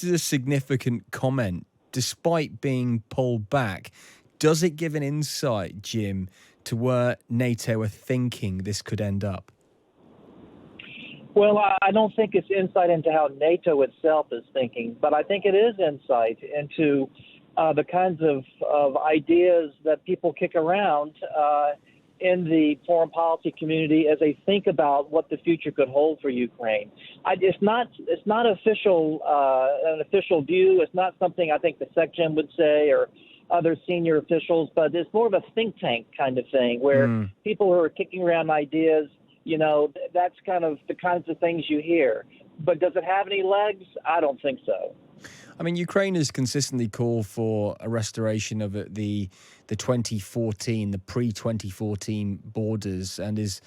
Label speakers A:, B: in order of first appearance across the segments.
A: this is a significant comment, despite being pulled back. Does it give an insight, Jim, to where NATO are thinking this could end up?
B: Well, I don't think it's insight into how NATO itself is thinking, but I think it is insight into the kinds of ideas that people kick around in the foreign policy community as they think about what the future could hold for Ukraine. It's not official, an official view. It's not something I think the SecGen would say or other senior officials, but it's more of a think tank kind of thing where people who are kicking around ideas, that's kind of the kinds of things you hear. But does it have any legs? I don't think so.
A: I mean, Ukraine has consistently called for a restoration of the 2014, the pre-2014 borders, and is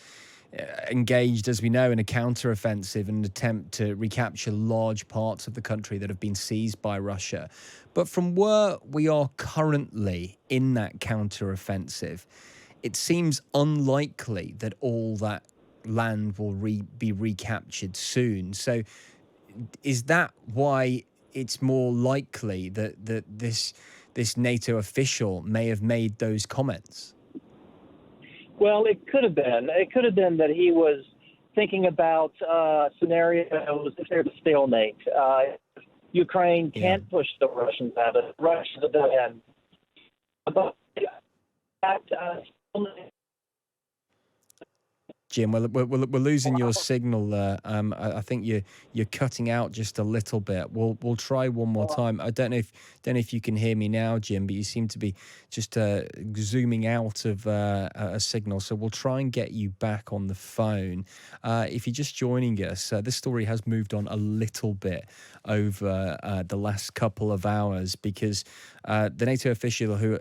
A: engaged, as we know, in a counter-offensive in an attempt to recapture large parts of the country that have been seized by Russia. But from where we are currently in that counter-offensive, it seems unlikely that all that land will be recaptured soon. So is that why it's more likely that this NATO official may have made those comments?
B: Well, it could have been. It could have been that he was thinking about scenarios if there's a stalemate. Ukraine can't push the Russians out of it. Russians at the end. But
A: Jim, we're losing your signal there. I think you're cutting out just a little bit. We'll try one more time. I don't know if you can hear me now, Jim, but you seem to be just zooming out of a signal. So we'll try and get you back on the phone. If you're just joining us, this story has moved on a little bit over the last couple of hours because the NATO official who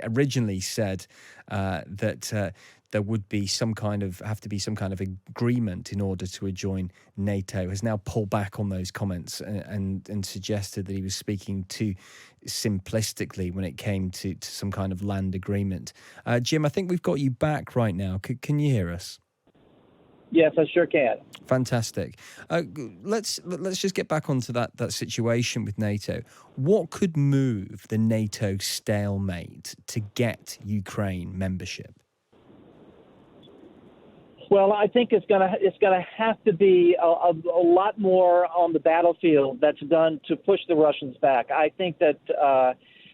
A: originally said that there would be have to be some kind of agreement in order to join NATO, has now pulled back on those comments and suggested that he was speaking too simplistically when it came to some kind of land agreement. Jim, I think we've got you back right now. Can you hear us?
B: Yes, I sure can.
A: Fantastic. Let's just get back onto that situation with NATO. What could move the NATO stalemate to get Ukraine membership?
B: Well, I think it's gonna have to be a lot more on the battlefield that's done to push the Russians back. I think that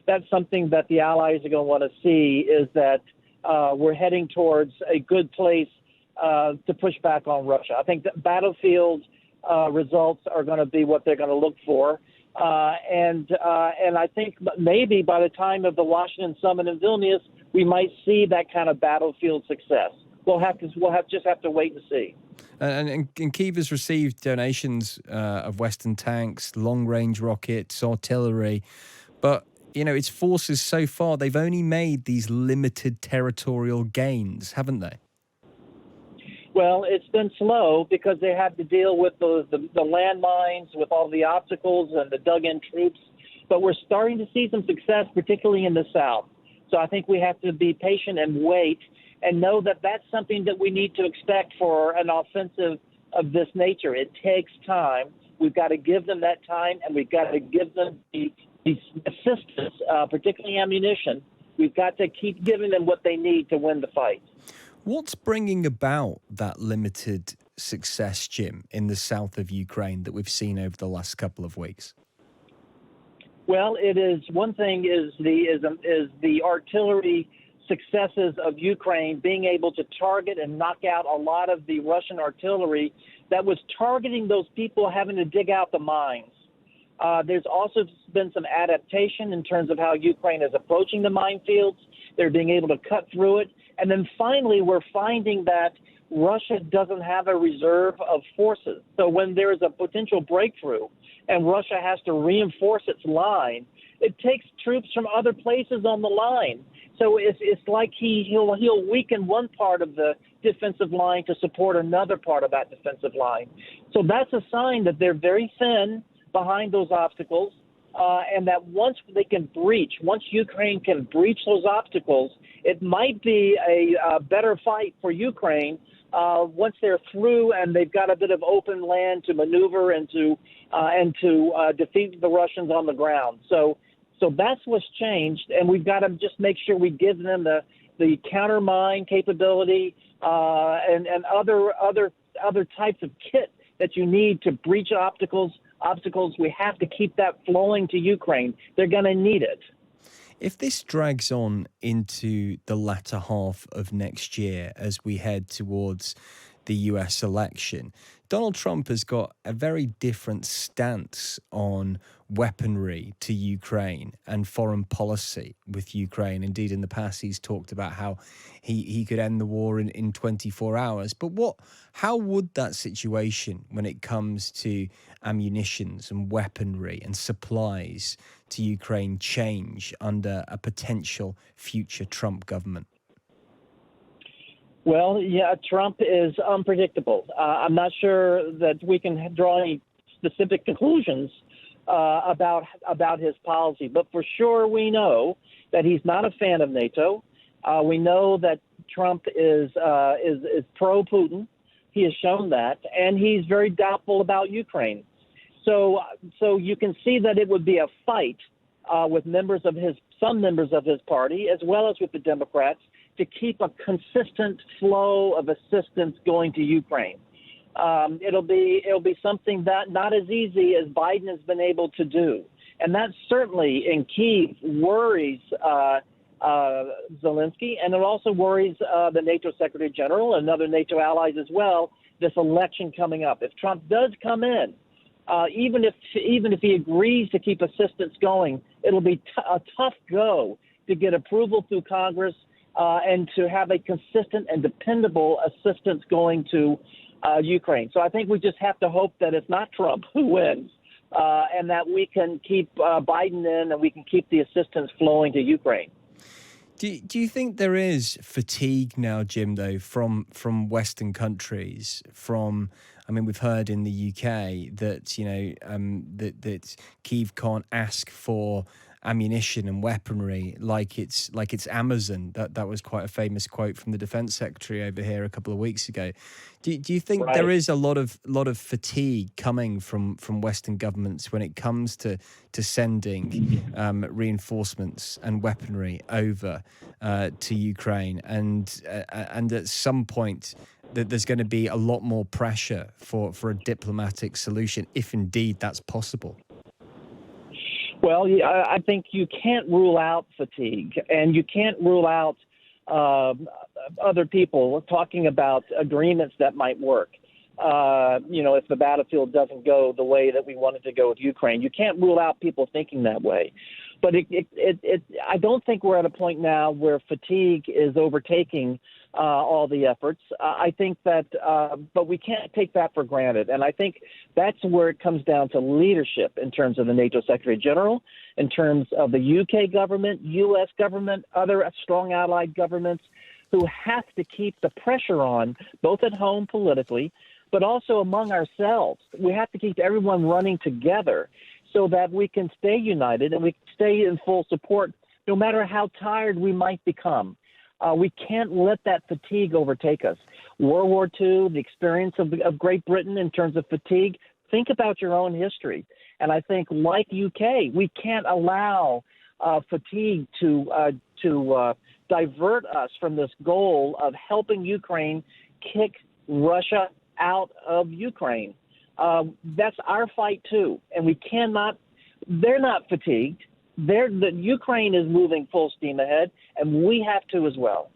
B: that's something that the allies are going to want to see is that we're heading towards a good place to push back on Russia. I think that battlefield results are going to be what they're going to look for, and I think maybe by the time of the Washington summit in Vilnius, we might see that kind of battlefield success. We'll just have to wait and see.
A: And Kyiv has received donations of Western tanks, long-range rockets, artillery, but its forces so far, they've only made these limited territorial gains, haven't they?
B: Well, it's been slow because they had to deal with the landmines, with all the obstacles and the dug-in troops. But we're starting to see some success, particularly in the south. So I think we have to be patient and wait and know that that's something that we need to expect for an offensive of this nature. It takes time. We've got to give them that time, and we've got to give them the assistance, particularly ammunition. We've got to keep giving them what they need to win the fight.
A: What's bringing about that limited success, Jim, in the south of Ukraine that we've seen over the last couple of weeks?
B: Well, it is one thing is the artillery successes of Ukraine being able to target and knock out a lot of the Russian artillery that was targeting those people having to dig out the mines. There's also been some adaptation in terms of how Ukraine is approaching the minefields. They're being able to cut through it. And then finally, we're finding that Russia doesn't have a reserve of forces. So when there is a potential breakthrough and Russia has to reinforce its line, it takes troops from other places on the line. So it's like he'll weaken one part of the defensive line to support another part of that defensive line. So that's a sign that they're very thin behind those obstacles, and that once Ukraine can breach those obstacles, it might be a better fight for Ukraine once they're through and they've got a bit of open land to maneuver and to defeat the Russians on the ground. So that's what's changed, and we've got to just make sure we give them the countermine capability and other types of kit that you need to breach obstacles. We have to keep that flowing to Ukraine. They're going to need it.
A: If this drags on into the latter half of next year as we head towards the US election, Donald Trump has got a very different stance on weaponry to Ukraine and foreign policy with Ukraine. Indeed, in the past, he's talked about how he could end the war in 24 hours. But how would that situation, when it comes to ammunitions and weaponry and supplies to Ukraine, change under a potential future Trump government?
B: Well, yeah, Trump is unpredictable. I'm not sure that we can draw any specific conclusions about his policy, but for sure we know that he's not a fan of NATO. We know that Trump is pro-Putin. He has shown that, and he's very doubtful about Ukraine. So you can see that it would be a fight with some members of his party, as well as with the Democrats, to keep a consistent flow of assistance going to Ukraine. It'll be something that not as easy as Biden has been able to do, and that certainly in Kyiv worries Zelensky, and it also worries the NATO Secretary General and other NATO allies as well. This election coming up, if Trump does come in, even if he agrees to keep assistance going, it'll be a tough go to get approval through Congress and to have a consistent and dependable assistance going to Ukraine. So I think we just have to hope that it's not Trump who wins, and that we can keep Biden in and we can keep the assistance flowing to Ukraine.
A: Do you think there is fatigue now, Jim, though, from Western countries? We've heard in the UK that that Kyiv can't ask for ammunition and weaponry like it's Amazon. That was quite a famous quote from the Defense Secretary over here a couple of weeks ago. Do you think
B: Right.
A: there is a lot of fatigue coming from Western governments when it comes to sending reinforcements and weaponry over to Ukraine, and at some point that there's going to be a lot more pressure for a diplomatic solution, if indeed that's possible?
B: Well, I think you can't rule out fatigue, and you can't rule out other people talking about agreements that might work. If the battlefield doesn't go the way that we want it to go with Ukraine, you can't rule out people thinking that way. But I don't think we're at a point now where fatigue is overtaking all the efforts. I think that, but we can't take that for granted. And I think that's where it comes down to leadership in terms of the NATO Secretary General, in terms of the UK government, US government, other strong allied governments who have to keep the pressure on, both at home politically, but also among ourselves. We have to keep everyone running together so that we can stay united and we can stay in full support no matter how tired we might become. We can't let that fatigue overtake us. World War II, the experience of Great Britain in terms of fatigue, think about your own history. And I think, like UK, we can't allow fatigue to divert us from this goal of helping Ukraine kick Russia out of Ukraine. That's our fight too, and we cannot. They're not fatigued. The Ukraine is moving full steam ahead, and we have to as well.